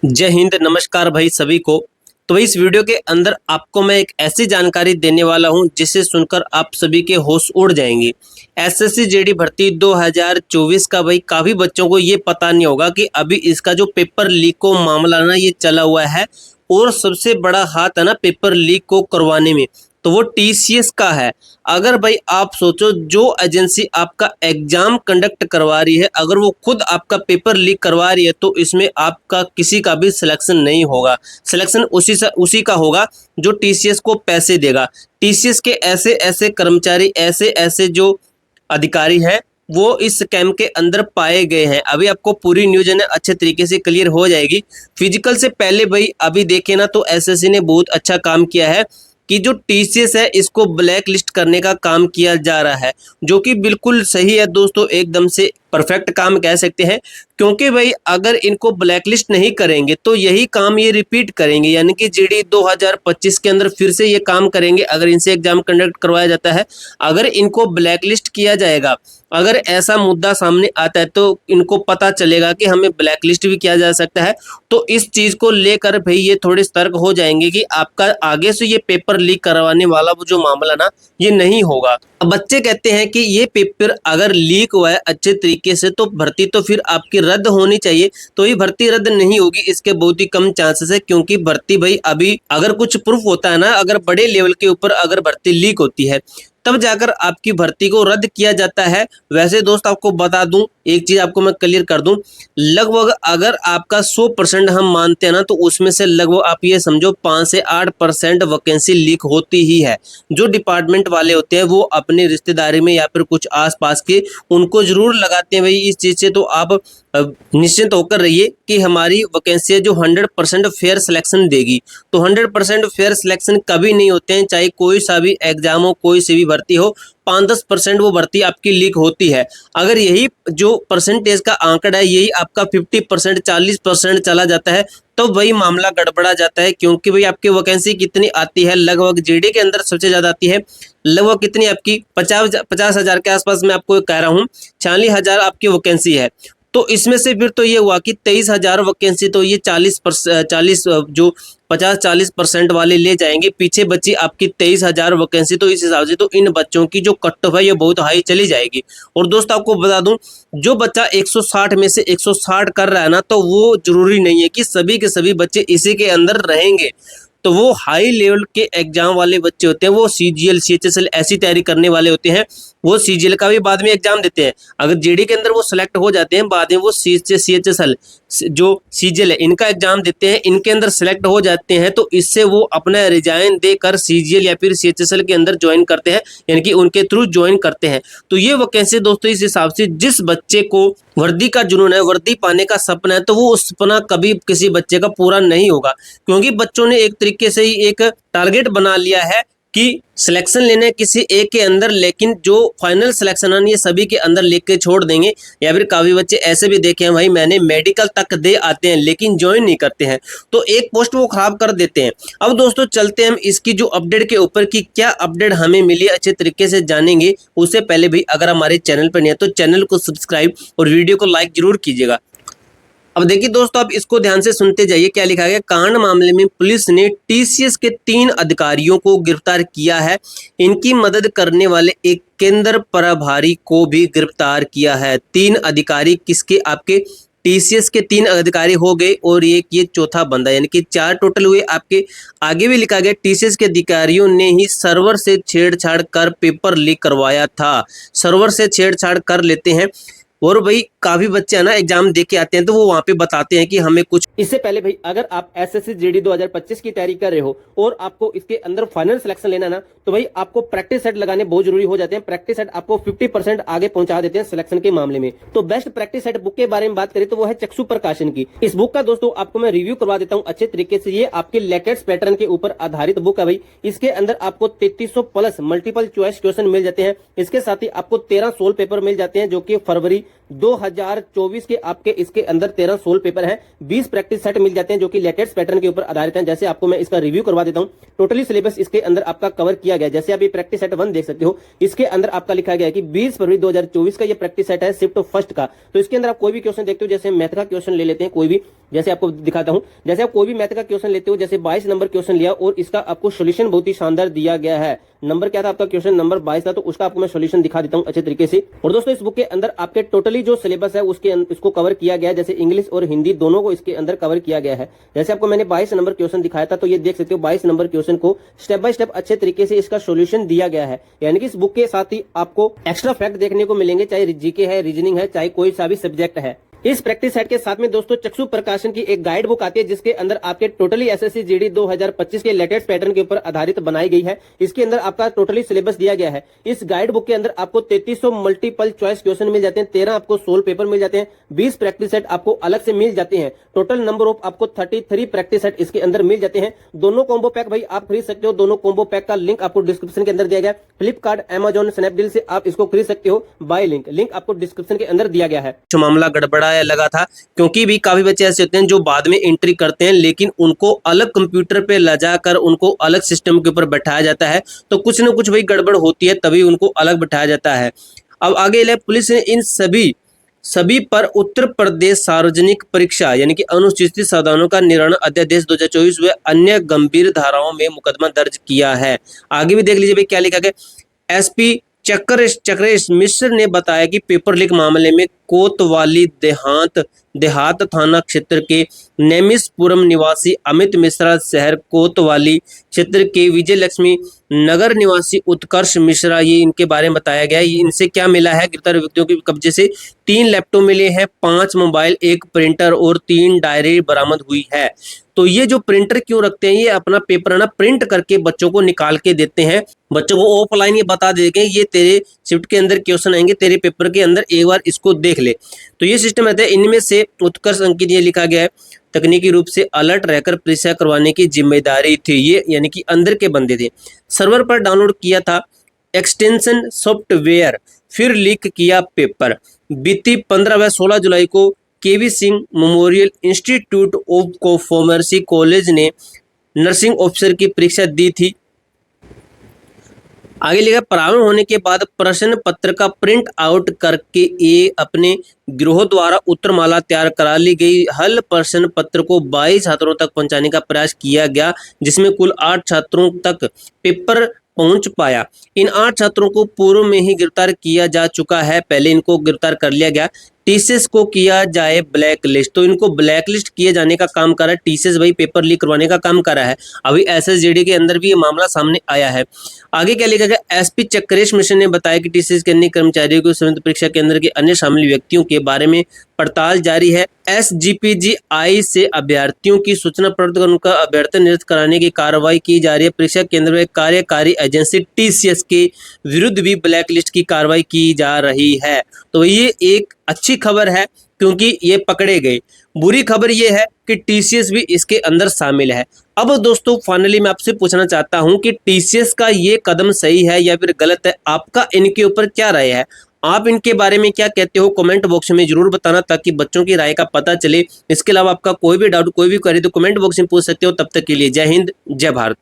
जय हिंद, नमस्कार भाई सभी को। तो इस वीडियो के अंदर आपको मैं एक ऐसी जानकारी देने वाला हूं जिसे सुनकर आप सभी के होश उड़ जाएंगे। एसएससी जेडी भर्ती 2024 का भाई काफ़ी बच्चों को ये पता नहीं होगा कि अभी इसका जो पेपर लीक को मामला ना ये चला हुआ है और सबसे बड़ा हाथ है ना पेपर लीक को करवाने में, तो वो टीसीएस का है। अगर भाई आप सोचो, जो एजेंसी आपका एग्जाम कंडक्ट करवा रही है अगर वो खुद आपका पेपर लीक करवा रही है तो इसमें आपका किसी का भी सिलेक्शन नहीं होगा। सिलेक्शन उसी का होगा जो टीसीएस को पैसे देगा। टीसीएस के ऐसे ऐसे कर्मचारी, ऐसे ऐसे जो अधिकारी हैं वो इस स्कैम के अंदर पाए गए हैं। अभी आपको पूरी न्यूज़ है ना अच्छे तरीके से क्लियर हो जाएगी। फिजिकल से पहले भाई अभी देखे ना तो एसएससी ने बहुत अच्छा काम किया है कि जो टीसीएस है इसको ब्लैक लिस्ट करने का काम किया जा रहा है, जो कि बिल्कुल सही है दोस्तों, एकदम से परफेक्ट काम कह सकते हैं। क्योंकि भाई अगर इनको ब्लैक लिस्ट नहीं करेंगे तो यही काम ये रिपीट करेंगे, यानी कि जीडी 2025 के अंदर फिर से ये काम करेंगे। अगर इनसे एग्जाम कंडक्ट करवाया जाता है, अगर इनको ब्लैक लिस्ट किया जाएगा, अगर ऐसा मुद्दा सामने आता है तो इनको पता चलेगा कि हमें ब्लैक लिस्ट भी किया जा सकता है। तो इस चीज़ को लेकर भाई ये थोड़े सतर्क हो जाएंगे कि आपका आगे से ये पेपर लीक करवाने वाला वो जो मामला ना ये नहीं होगा। अब बच्चे कहते हैं कि ये पेपर अगर लीक हुआ है अच्छे तरीके से तो भर्ती तो फिर आपकी रद्द होनी चाहिए। तो ये भर्ती रद्द नहीं होगी, इसके बहुत ही कम चांसेस है, क्योंकि भर्ती भाई अभी अगर कुछ प्रूफ होता है ना, अगर बड़े लेवल के ऊपर अगर भर्ती लीक होती है तब जाकर आपकी भर्ती को रद्द किया जाता है। वैसे दोस्त आपको बता दूं, एक चीज आपको मैं क्लियर कर दूं, लगभग अगर आपका 100% हम मानते हैं ना तो उसमें से लगभग आप ये समझो 5 से 8% वैकेंसी लीक होती ही है। जो डिपार्टमेंट वाले होते हैं वो अपनी रिश्तेदारी में या फिर कुछ आसपास के उनको जरूर लगाते हैं भाई इस चीज से। तो आप निश्चिंत होकर रहिए कि हमारी वैकेंसी जो 100% फेयर सिलेक्शन देगी। तो 100% फेयर सिलेक्शन कभी नहीं होते हैं, चाहे कोई सा भी एग्जाम हो, कोई सी भी भर्ती हो, 5-10% वो भर्ती आपकी लीक होती है। अगर यही जो परसेंटेज का आंकड़ा है यही आपका 50%, 40% चला जाता है तो वही मामला गड़बड़ा जाता है। क्योंकि भाई आपकी वैकेंसी कितनी आती है, लगभग जीडी के अंदर सबसे ज्यादा आती है, लगभग कितनी आपकी 50,000 के आसपास मैं आपको कह रहा हूँ, 46,000 आपकी वैकेंसी है। तो इसमें से फिर तो ये हुआ कि 23,000 वैकेंसी, तो ये 40 जो 50-40% वाले ले जाएंगे, पीछे बची आपकी 23,000 वैकेंसी। तो इस हिसाब से तो इन बच्चों की जो कट ऑफ है ये बहुत हाई चली जाएगी। और दोस्त आपको बता दूं, जो बच्चा 160 में से 160 कर रहा है ना तो वो जरूरी नहीं है कि सभी के सभी बच्चे इसी के अंदर रहेंगे। तो वो हाई लेवल के एग्जाम वाले बच्चे होते हैं, वो सीजीएल सीएचएसएल ऐसी तैयारी करने वाले होते हैं, वो सीजीएल का भी बाद में एग्जाम देते हैं। अगर जीडी के अंदर वो सेलेक्ट हो जाते हैं, बाद में वो सीएचएसएल जो सीजीएल है इनका एग्जाम देते हैं, इनके अंदर सेलेक्ट हो जाते हैं, तो इससे वो अपना रिजाइन देकर सीजीएल या फिर सीएचएसएल के अंदर ज्वाइन करते हैं, यानी कि उनके थ्रू ज्वाइन करते हैं। तो ये वैकेंसी दोस्तों इस हिसाब से जिस बच्चे को वर्दी का जुनून है, वर्दी पाने का सपना है, तो वो उस सपना कभी किसी बच्चे का पूरा नहीं होगा। क्योंकि बच्चों ने एक तरीके से ही एक टारगेट बना लिया है कि सिलेक्शन लेने किसी एक के अंदर, लेकिन जो फाइनल सिलेक्शन है ये सभी के अंदर लेके छोड़ देंगे। या फिर काफी बच्चे ऐसे भी देखे हैं भाई, मैंने मेडिकल तक दे आते हैं लेकिन ज्वाइन नहीं करते हैं, तो एक पोस्ट वो खराब कर देते हैं। अब दोस्तों चलते हैं हम इसकी जो अपडेट के ऊपर कि क्या अपडेट हमें मिली अच्छे तरीके से जानेंगे। उससे पहले भी अगर हमारे चैनल पर नहीं है तो चैनल को सब्सक्राइब और वीडियो को लाइक जरूर कीजिएगा। अब देखिए दोस्तों, आप इसको ध्यान से सुनते जाइए क्या लिखा गया। कांड मामले में पुलिस ने टीसीएस के 3 अधिकारियों को गिरफ्तार किया है। इनकी मदद करने वाले एक केंद्र प्रभारी को भी गिरफ्तार किया है। 3 अधिकारी किसके, आपके टीसीएस के 3 अधिकारी हो गए और एक ये चौथा बंदा, यानी कि 4 टोटल हुए आपके। आगे भी लिखा गया टीसीएस के अधिकारियों ने ही सर्वर से छेड़छाड़ कर पेपर लीक करवाया था। सर्वर से छेड़छाड़ कर लेते हैं और भाई काफी बच्चे है ना एग्जाम दे के आते हैं तो वो वहाँ पे बताते हैं कि हमें कुछ। इससे पहले भाई अगर आप एसएससी जीडी 2025 की तैयारी कर रहे हो और आपको इसके अंदर फाइनल सिलेक्शन लेना ना तो भाई आपको प्रैक्टिस सेट लगाने बहुत जरूरी हो जाते हैं। प्रैक्टिस सेट आपको 50% आगे पहुंचा देते हैं सिलेक्शन के मामले में। तो बेस्ट प्रैक्टिस सेट बुक के बारे में बात करें तो वो है चक्षु प्रकाशन की। इस बुक का दोस्तों आपको मैं रिव्यू करवा देता हूँ अच्छे तरीके से। ये आपके लेटेस्ट पैटर्न के ऊपर आधारित बुक है भाई। इसके अंदर आपको 3300 प्लस मल्टीपल चॉइस क्वेश्चन मिल जाते हैं। इसके साथ ही आपको 13 सोल पेपर मिल जाते हैं, जो कि फरवरी 2024 के आपके इसके अंदर 13 सोल पेपर हैं। 20 प्रैक्टिस सेट मिल जाते हैं जो कि लेटेस्ट पैटर्न के ऊपर आधारित हैं। जैसे आपको मैं इसका रिव्यू करवा देता हूं। टोटली सिलेबस इसके अंदर आपका कवर किया गया है। जैसे आप ये प्रैक्टिस सेट 1 देख सकते हो, इसके अंदर आपका लिखा गया है कि 20 फरवरी 2024 का ये प्रैक्टिस सेट है शिफ्ट फर्स्ट का। तो इसके अंदर आप कोई भी क्वेश्चन देखते हो, जैसे मैथ का क्वेश्चन ले लेते हैं कोई भी, जैसे आपको दिखाता हूं, जैसे आप कोई भी मैथ का क्वेश्चन लेते हो, जैसे 22 नंबर क्वेश्चन लिया और इसका आपको सोल्यूशन बहुत ही शानदार दिया गया है। नंबर क्या था आपका, क्वेश्चन नंबर 22 था, तो उसका आपको मैं सोल्यूशन दिखा देता हूं अच्छे तरीके से। और दोस्तों इस बुक के अंदर आपके टोटली जो सिलेबस है इसको कवर किया गया है, जैसे इंग्लिश और हिंदी दोनों को इसके अंदर कवर किया गया है। जैसे आपको मैंने 22 नंबर क्वेश्चन दिखाया था, तो ये देख सकते हो 22 नंबर क्वेश्चन को स्टेप बाय स्टेप अच्छे तरीके से इसका सोल्यूशन दिया गया है। यानी कि इस बुक के साथ ही आपको एक्स्ट्रा फैक्ट देखने को मिलेंगे, चाहे जीके है, रीजनिंग है, चाहे कोई सा भी सब्जेक्ट है। इस प्रैक्टिस सेट के साथ में दोस्तों चक्षु प्रकाशन की एक गाइड बुक आती है, जिसके अंदर आपके टोटली एसएससी जीडी 2025 के लेटेस्ट पैटर्न के ऊपर आधारित बनाई गई है। इसके अंदर आपका टोटली सिलेबस दिया गया है। इस गाइड बुक के अंदर आपको 3300 मल्टीपल चॉइस क्वेश्चन मिल जाते हैं, 13 आपको सोल पेपर मिल जाते हैं, 20 प्रैक्टिस सेट आपको अलग से मिल जाते हैं। टोटल नंबर ऑफ आपको 33 प्रैक्टिस सेट इसके अंदर मिल जाते हैं। दोनों कॉम्बो पैक भाई आप खरीद सकते हो, दोनों कॉम्बो पैक का लिंक आपको डिस्क्रिप्शन के अंदर दिया गया है। फ्लिपकार्ट, अमेजॉन, स्नैपडील से आप इसको खरीद सकते हो, बाय लिंक आपको डिस्क्रिप्शन के अंदर दिया गया है। जो मामला गड़बड़ाया लगा था, क्योंकि भी काफी बच्चे ऐसे होते हैं जो बाद में एंट्री करते हैं, लेकिन उनको अलग कंप्यूटर पे ला जाकर उनको अलग सिस्टम के ऊपर बैठाया जाता है, तो कुछ ना कुछ भाई गड़बड़ होती है, तभी उनको अलग बैठाया जाता है। अब आगे पुलिस ने इन सभी पर उत्तर प्रदेश सार्वजनिक परीक्षा यानी कि अनुसूचित साधनों का निवारण अध्यादेश 2024 व अन्य गंभीर धाराओं में मुकदमा दर्ज किया है। आगे भी देख लीजिए भाई क्या लिखा गया। एसपी चक्रेश मिश्र ने बताया कि पेपर लीक मामले में कोतवाली देहात थाना क्षेत्र के नेमिसपुरम निवासी अमित मिश्रा, शहर कोतवाली क्षेत्र के विजय लक्ष्मी नगर निवासी उत्कर्ष मिश्रा, ये इनके बारे में बताया गया है। इनसे क्या मिला है, गिरफ्तार व्यक्तियों के कब्जे से 3 लैपटॉप मिले हैं, 5 मोबाइल, 1 प्रिंटर और 3 डायरी बरामद हुई है। तो ये जो प्रिंटर क्यों रखते हैं, ये अपना पेपर ना प्रिंट करके बच्चों को निकाल के देते हैं, बच्चों को ऑफलाइन ये बता देंगे ये तेरे शिफ्ट के अंदर क्वेश्चन आएंगे, तेरे पेपर के अंदर एक बार इसको देख ले। तो ये सिस्टम रहता है। इनमें से उत्कर्ष अंकित ये लिखा गया है, तकनीकी रूप से अलर्ट रहकर परीक्षा करवाने की जिम्मेदारी थी, ये यानी कि अंदर के बंदे थे। सर्वर पर डाउनलोड किया था एक्सटेंशन सॉफ्टवेयर, फिर लीक किया पेपर। बीती 15 व 16 जुलाई को KV Singh memorial institute of commerce college ने नर्सिंग ऑफिसर की परीक्षा दी थी। आगे लिखा, प्रारंभ होने के बाद प्रश्न पत्र का प्रिंट आउट करके ये अपने गिरोह द्वारा उत्तरमाला तैयार करा ली गई। हल प्रश्न पत्र को 22 छात्रों तक पहुंचाने का प्रयास किया गया, जिसमें कुल 8 छात्रों तक पेपर पहुंच पाया। इन 8 छात्रों को पूर्व में ही गिरफ्तार किया जा चुका है, पहले इनको गिरफ्तार कर लिया गया। टीसीएस को किया जाए ब्लैक लिस्ट, तो इनको ब्लैक लिस्ट किए जाने का काम कर रहा है टीसीएस, भाई पेपर लीक करवाने का काम कर रहा है। अभी एसएसजीडी के अंदर भी ये मामला सामने आया है। आगे क्या लिखा गया, एसपी चक्रेश मिश्र ने बताया कि टीसीएस के अन्य कर्मचारियों को संयुक्त परीक्षा केंद्र के अन्य शामिल व्यक्तियों के बारे में पड़ताल जारी है। एसजीपीजीआई से अभ्यर्थियों की सूचना प्राप्त कर उनका अभ्यर्थन निरस्त कराने की कार्रवाई की जा रही है। परीक्षा केंद्र में कार्यकारी एजेंसी टीसीएस के विरुद्ध भी ब्लैक लिस्ट की कार्रवाई की जा रही है। तो ये एक अच्छी खबर है, क्योंकि ये पकड़े गए। बुरी खबर ये है कि टीसीएस भी इसके अंदर शामिल है। अब दोस्तों फाइनली मैं आपसे पूछना चाहता हूं कि टीसीएस का ये कदम सही है या फिर गलत है, आपका इनके ऊपर क्या राय है, आप इनके बारे में क्या कहते हो, कमेंट बॉक्स में जरूर बताना, ताकि बच्चों की राय का पता चले। इसके अलावा आपका कोई भी डाउट, कोई भी क्वेरी तो कमेंट बॉक्स में पूछ सकते हो। तब तक के लिए जय हिंद, जय भारत।